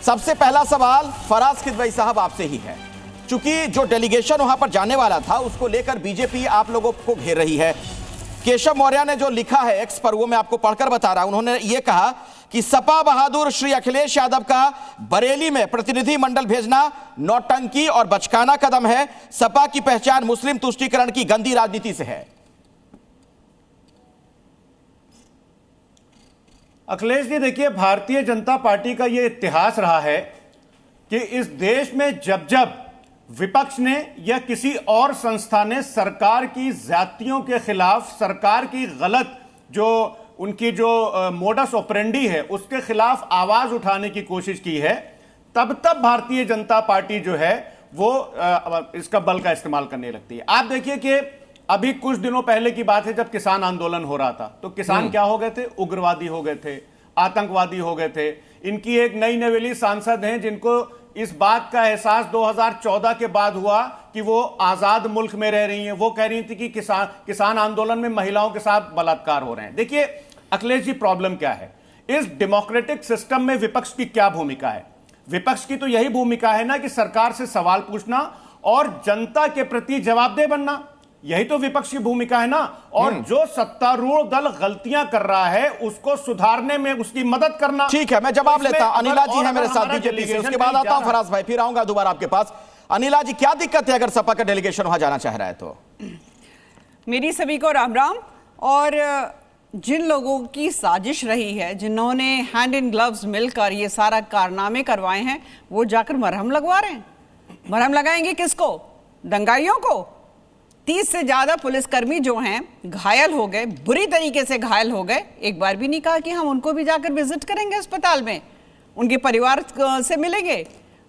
सबसे पहला सवाल फराज खिदवई साहब आपसे ही है, चूंकि जो डेलीगेशन वहां पर जाने वाला था उसको लेकर बीजेपी आप लोगों को घेर रही है। केशव मौर्य ने जो लिखा है एक्स पर, वो मैं आपको पढ़कर बता रहा हूं। उन्होंने ये कहा कि सपा बहादुर श्री अखिलेश यादव का बरेली में प्रतिनिधि मंडल भेजना नौटंकी और बचकाना कदम है। सपा की पहचान मुस्लिम तुष्टीकरण की गंदी राजनीति से है। अखिलेश जी, देखिए, भारतीय जनता पार्टी का यह इतिहास रहा है कि इस देश में जब जब विपक्ष ने या किसी और संस्था ने सरकार की ज्यादतियों के खिलाफ, सरकार की गलत जो उनकी जो मोडस ऑपरेंडी है उसके खिलाफ आवाज उठाने की कोशिश की है, तब तब भारतीय जनता पार्टी जो है वो इसका बल का इस्तेमाल करने लगती है। आप देखिए कि अभी कुछ दिनों पहले की बात है जब किसान आंदोलन हो रहा था, तो किसान क्या हो गए थे? उग्रवादी हो गए थे, आतंकवादी हो गए थे। इनकी एक नई नवेली सांसद हैं जिनको इस बात का एहसास 2014 के बाद हुआ कि वो आजाद मुल्क में रह रही हैं। वो कह रही थी कि किसान आंदोलन में महिलाओं के साथ बलात्कार हो रहे हैं। देखिए अखिलेश जी, प्रॉब्लम क्या है? इस डेमोक्रेटिक सिस्टम में विपक्ष की क्या भूमिका है? विपक्ष की तो यही भूमिका है ना कि सरकार से सवाल पूछना और जनता के प्रति जवाबदेह बनना। यही तो विपक्ष की भूमिका है ना। और जो सत्तारूढ़ दल गलतियां कर रहा है उसको सुधारने में उसकी मदद करना। ठीक है, मैं जवाब लेता हूं। अनिला जी है मेरे साथ बीजेपी से, उसके बाद आता हूं फराज भाई, फिर आऊंगा दोबारा आपके पास। अनिला जी, क्या दिक्कत है अगर सपा का डेलीगेशन वहां जाना चाह रहा है तो? मेरी सभी को राम राम। और जिन लोगों की साजिश रही है, जिन्होंने हैंड इन ग्लव्स मिलकर ये सारा कारनामे करवाए हैं, वो जाकर मरहम लगवा रहे हैं। मरहम लगाएंगे किसको? दंगाइयों को। 30 से ज्यादा पुलिसकर्मी जो हैं घायल हो गए, बुरी तरीके से घायल हो गए। एक बार भी नहीं कहा कि हम उनको भी जाकर विजिट करेंगे अस्पताल में, उनके परिवार से मिलेंगे।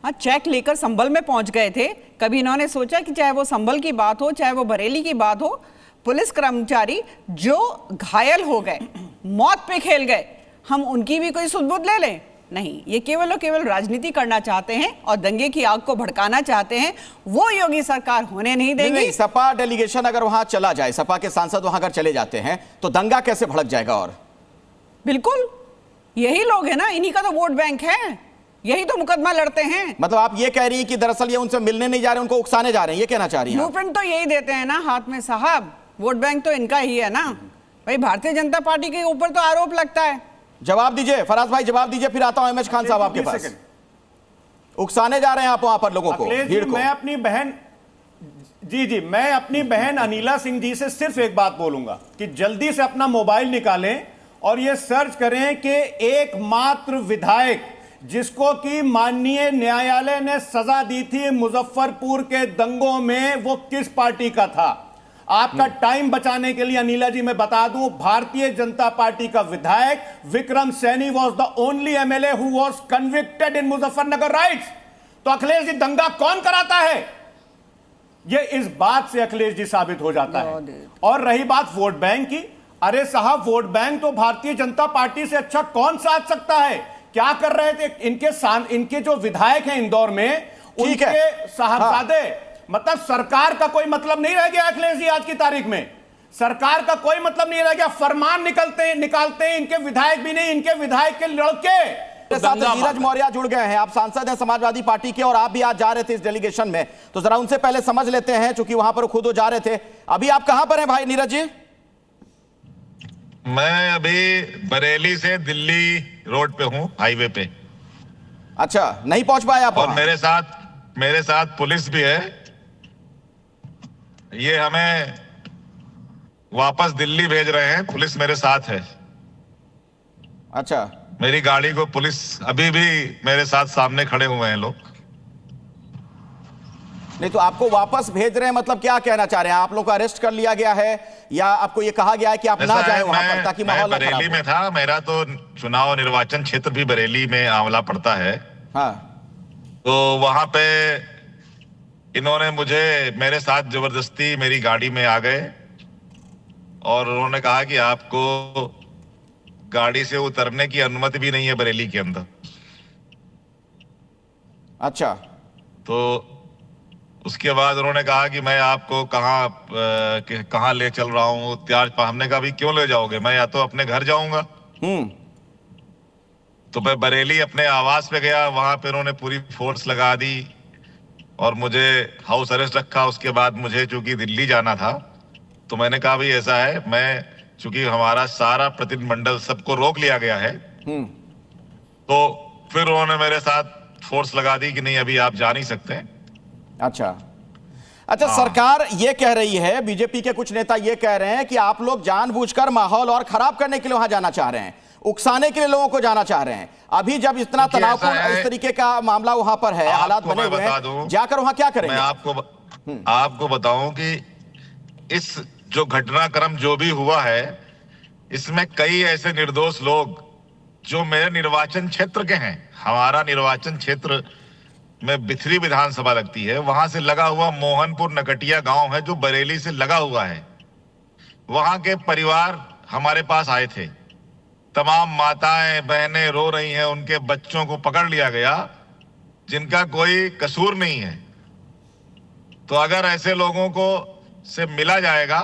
हाँ, चेक लेकर संभल में पहुंच गए थे। कभी इन्होंने सोचा कि चाहे वो संभल की बात हो, चाहे वो बरेली की बात हो, पुलिस कर्मचारी जो घायल हो गए, मौत पे खेल गए, हम उनकी भी कोई सुध-बुध ले लें? नहीं, ये केवल और केवल राजनीति करना चाहते हैं और दंगे की आग को भड़काना चाहते हैं। वो योगी सरकार होने नहीं देगी। नहीं, सपा डेलीगेशन अगर वहां चला जाए, सपा के सांसद वहां अगर चले जाते हैं तो दंगा कैसे भड़क जाएगा? और बिल्कुल यही लोग हैं ना, इन्हीं का तो वोट बैंक है, यही तो मुकदमा लड़ते हैं। मतलब आप ये कह रही हैं कि दरअसल ये उनसे मिलने नहीं जा रहे, उनको उकसाने जा रहे हैं, ये कहना चाह रही हैं? ब्लूप्रिंट तो यही देते हैं ना हाथ में साहब, वोट बैंक तो इनका ही है ना भाई। भारतीय जनता पार्टी के ऊपर तो आरोप लगता है। जवाब दीजिए फराज भाई, जवाब दीजिए, फिर आता हूं एमएच खान साहब आपके पास। उकसाने जा रहे हैं आप वहां पर लोगों को, भीड़ को। मैं अपनी बहन मैं अपनी बहन अनिला सिंह जी से सिर्फ एक बात बोलूंगा कि जल्दी से अपना मोबाइल निकालें और ये सर्च करें कि एकमात्र विधायक जिसको कि माननीय न्यायालय ने सजा दी थी मुजफ्फरपुर के दंगों में, वो किस पार्टी का था। आपका टाइम बचाने के लिए अनिला जी मैं बता दूं, भारतीय जनता पार्टी का विधायक Vikram Saini was the only MLA who was convicted in Muzaffarnagar rights. तो अखिलेश जी, दंगा कौन कराता है? ये इस बात से अखिलेश जी साबित हो जाता है। और रही बात वोट बैंक की, अरे साहब, वोट बैंक तो भारतीय जनता पार्टी से अच्छा कौन साध सकता है? क्या कर रहे थे इनके जो विधायक हैं इंदौर में, उनके साहबजादे। मतलब सरकार का कोई मतलब नहीं रह गया अखिलेश जी। आज की तारीख में सरकार का कोई मतलब नहीं रह गया। फरमान निकालते हैं इनके विधायक भी नहीं, इनके विधायक के लड़के। नीरज मौर्य जुड़ गए हैं, आप सांसद हैं समाजवादी पार्टी के और आप भी आज जा रहे थे इस डेलीगेशन में, तो जरा उनसे पहले समझ लेते हैं, क्योंकि वहां पर खुद वो जा रहे थे। अभी आप कहां पर हैं भाई नीरज जी? मैं अभी बरेली से दिल्ली रोड पे हूं, हाईवे पे। अच्छा, नहीं पहुंच पाए आप? और मेरे साथ पुलिस भी है। ये हमें वापस दिल्ली भेज रहे हैं, पुलिस मेरे साथ है। अच्छा, मेरी गाड़ी को पुलिस अभी भी मेरे साथ सामने खड़े हुए हैं लोग। नहीं तो आपको वापस भेज रहे हैं, मतलब क्या कहना चाह रहे हैं? आप लोगों को अरेस्ट कर लिया गया है या आपको ये कहा गया है कि आप ना जाएं वहां पर ताकि माहौल ना खराब हो? बरेली में था, मेरा तो चुनाव निर्वाचन क्षेत्र भी बरेली में आंवला पड़ता है। हाँ, तो वहां पे इन्होंने मेरे साथ जबरदस्ती मेरी गाड़ी में आ गए और उन्होंने कहा कि आपको गाड़ी से उतरने की अनुमति भी नहीं है बरेली के अंदर। अच्छा, तो उसके बाद उन्होंने कहा कि मैं आपको कहाँ ले चल रहा हूँ, त्याज। हमने कहा भी क्यों ले जाओगे, मैं या तो अपने घर जाऊंगा। तो मैं बरेली अपने आवास पे गया, वहां पे उन्होंने पूरी फोर्स लगा दी और मुझे हाउस अरेस्ट रखा। उसके बाद मुझे चूंकि दिल्ली जाना था, तो मैंने कहा भाई ऐसा है, मैं चूंकि हमारा सारा प्रतिनिधिमंडल सबको रोक लिया गया है, तो फिर उन्होंने मेरे साथ फोर्स लगा दी कि नहीं अभी आप जा नहीं सकते। अच्छा, सरकार ये कह रही है, बीजेपी के कुछ नेता ये कह रहे हैं कि आप लोग जानबूझकर माहौल और खराब करने के लिए वहां जाना चाह रहे हैं, उकसाने के लिए लोगों को जाना चाह रहे हैं। अभी जब इतना तनावपूर्ण इस तरीके का मामला वहां पर है, हालात बने हुए हैं, जाकर वहां क्या करेंगे? मैं आपको बताऊं कि इस जो घटनाक्रम जो भी हुआ है, इसमें कई ऐसे निर्दोष लोग जो मेरे निर्वाचन क्षेत्र के हैं, हमारा निर्वाचन क्षेत्र में बिथरी विधानसभा लगती है, वहां से लगा हुआ मोहनपुर नकटिया गांव है जो बरेली से लगा हुआ है, वहां के परिवार हमारे पास आए थे। तमाम माताएं बहनें रो रही हैं, उनके बच्चों को पकड़ लिया गया जिनका कोई कसूर नहीं है। तो अगर ऐसे लोगों को से मिला जाएगा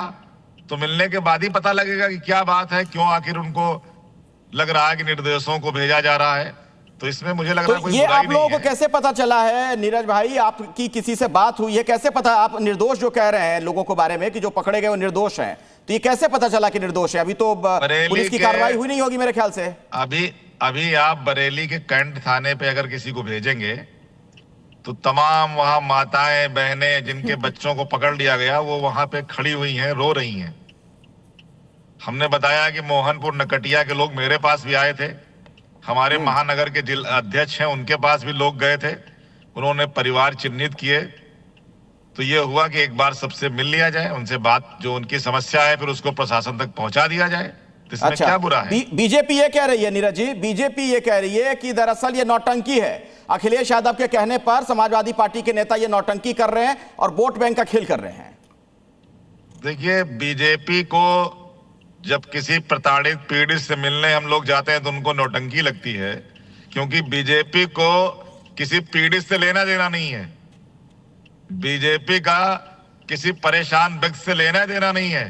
तो मिलने के बाद ही पता लगेगा कि क्या बात है, क्यों आखिर उनको लग रहा है कि निर्दोषों को भेजा जा रहा है। तो इसमें मुझे लग रहा है कोई ये बुराई आप लोगों नहीं को कैसे पता चला है नीरज भाई? आपकी किसी से बात हुई है? कैसे पता, आप निर्दोष जो कह रहे हैं लोगों को बारे में कि जो पकड़े गए वो निर्दोष हैं, तो ये कैसे पता चला कि निर्दोष है? अभी तो पुलिस की कार्रवाई हुई नहीं होगी मेरे ख्याल से। अभी आप बरेली के कैंट थाने पे अगर किसी को भेजेंगे तो तमाम वहां माताएं बहनें जिनके बच्चों को पकड़ लिया गया वो वहां पे खड़ी हुई हैं, रो रही हैं। हमने बताया कि मोहनपुर नकटिया के लोग मेरे पास भी आए थे, हमारे महानगर के जिला अध्यक्ष हैं उनके पास भी लोग गए थे, उन्होंने परिवार चिन्हित किए। तो ये हुआ कि एक बार सबसे मिल लिया जाए, उनसे बात जो उनकी समस्या है फिर उसको प्रशासन तक पहुंचा दिया जाए। तो इसमें क्या बुरा है? बीजेपी ये कह रही है नीरज जी, बीजेपी ये कह रही है कि दरअसल ये नौटंकी है। अखिलेश यादव के कहने पर समाजवादी पार्टी के नेता ये नौटंकी कर रहे हैं और वोट बैंक का खेल कर रहे हैं। देखिए, बीजेपी को जब किसी प्रताड़ित पीड़ित से मिलने हम लोग जाते हैं तो उनको नौटंकी लगती है, क्योंकि बीजेपी को किसी पीड़ित से लेना देना नहीं है, बीजेपी का किसी परेशान व्यक्ति से लेना देना नहीं है।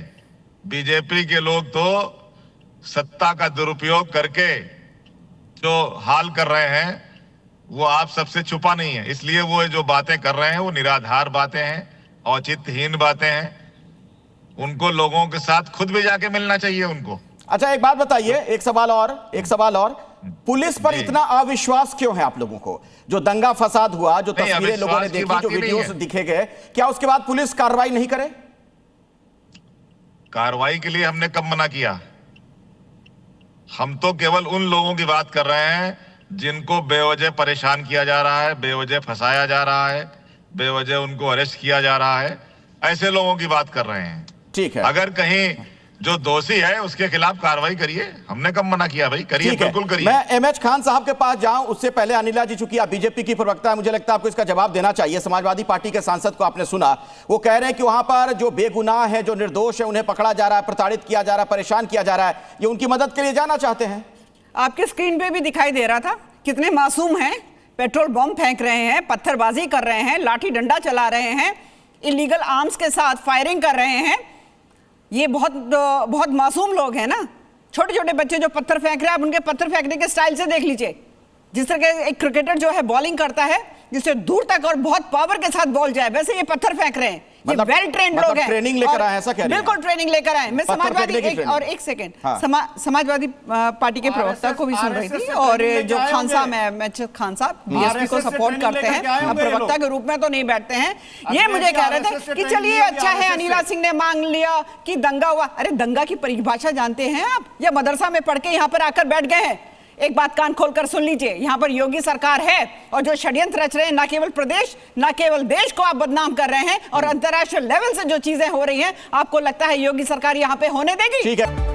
बीजेपी के लोग तो सत्ता का दुरुपयोग करके जो हाल कर रहे हैं वो आप सबसे छुपा नहीं है, इसलिए वो जो बातें कर रहे हैं वो निराधार बातें हैं, औचित्यहीन बातें हैं। उनको लोगों के साथ खुद भी जाके मिलना चाहिए उनको। अच्छा, एक बात बताइए, एक सवाल और, पुलिस पर इतना अविश्वास क्यों है आप लोगों को? जो दंगा फसाद हुआ, जो तस्वीरें लोगों ने देखी, जो वीडियोस दिखे गए, क्या उसके बाद पुलिस कार्रवाई नहीं करे? कार्रवाई के लिए हमने कब मना किया? हम तो केवल उन लोगों की बात कर रहे हैं जिनको बेवजह परेशान किया जा रहा है, बेवजह फंसाया जा रहा है, बेवजह उनको अरेस्ट किया जा रहा है, ऐसे लोगों की बात कर रहे हैं। ठीक है, अगर कहीं जो दोषी है उसके खिलाफ कार्रवाई करिए, हमने कब मना किया भाई? करिए, बिल्कुल करिए। मैं एमएच खान साहब के पास जाऊं उससे पहले अनिला जी, चूंकि आप बीजेपी की प्रवक्ता है, मुझे लगता है आपको इसका जवाब देना चाहिए। समाजवादी पार्टी के सांसद को आपने सुना, वो कह रहे हैं कि वहां पर जो बेगुनाह है, जो निर्दोष है, उन्हें पकड़ा जा रहा है, प्रताड़ित किया जा रहा है, परेशान किया जा रहा है, ये उनकी मदद के लिए जाना चाहते हैं। आपके स्क्रीन पे भी दिखाई दे रहा था कितने मासूम हैं, पेट्रोल बम फेंक रहे हैं, पत्थरबाजी कर रहे हैं, लाठी डंडा चला रहे हैं, इलीगल आर्म्स के साथ फायरिंग कर रहे हैं। ये बहुत मासूम लोग हैं ना, छोटे छोटे बच्चे जो पत्थर फेंक रहे हैं। आप उनके पत्थर फेंकने के स्टाइल से देख लीजिए, जिस तरह के एक क्रिकेटर जो है बॉलिंग करता है जिससे दूर तक और बहुत पावर के साथ बॉल जाए, वैसे ये पत्थर फेंक रहे हैं। ये वेल ट्रेंड लोग हैं, ट्रेनिंग लेकर आए, ऐसा कह रहे हैं? बिल्कुल ट्रेनिंग लेकर आए। मैं समाजवादी पार्टी के प्रवक्ता को भी सुन रही थी, और जो खान साहब बीएसपी को सपोर्ट करते हैं, अब प्रवक्ता के रूप में तो नहीं बैठते हैं, ये मुझे कह रहे थे कि चलिए अच्छा है अनिला सिंह ने मांग लिया कि दंगा हुआ। अरे दंगा की परिभाषा जानते हैं आप, या मदरसा में पढ़ के यहाँ पर आकर बैठ गए हैं? एक बात कान खोलकर सुन लीजिए, यहां पर योगी सरकार है और जो षड्यंत्र रच रहे हैं, ना केवल प्रदेश ना केवल देश को आप बदनाम कर रहे हैं, और अंतर्राष्ट्रीय लेवल से जो चीजें हो रही हैं, आपको लगता है योगी सरकार यहां पे होने देगी? ठीक है।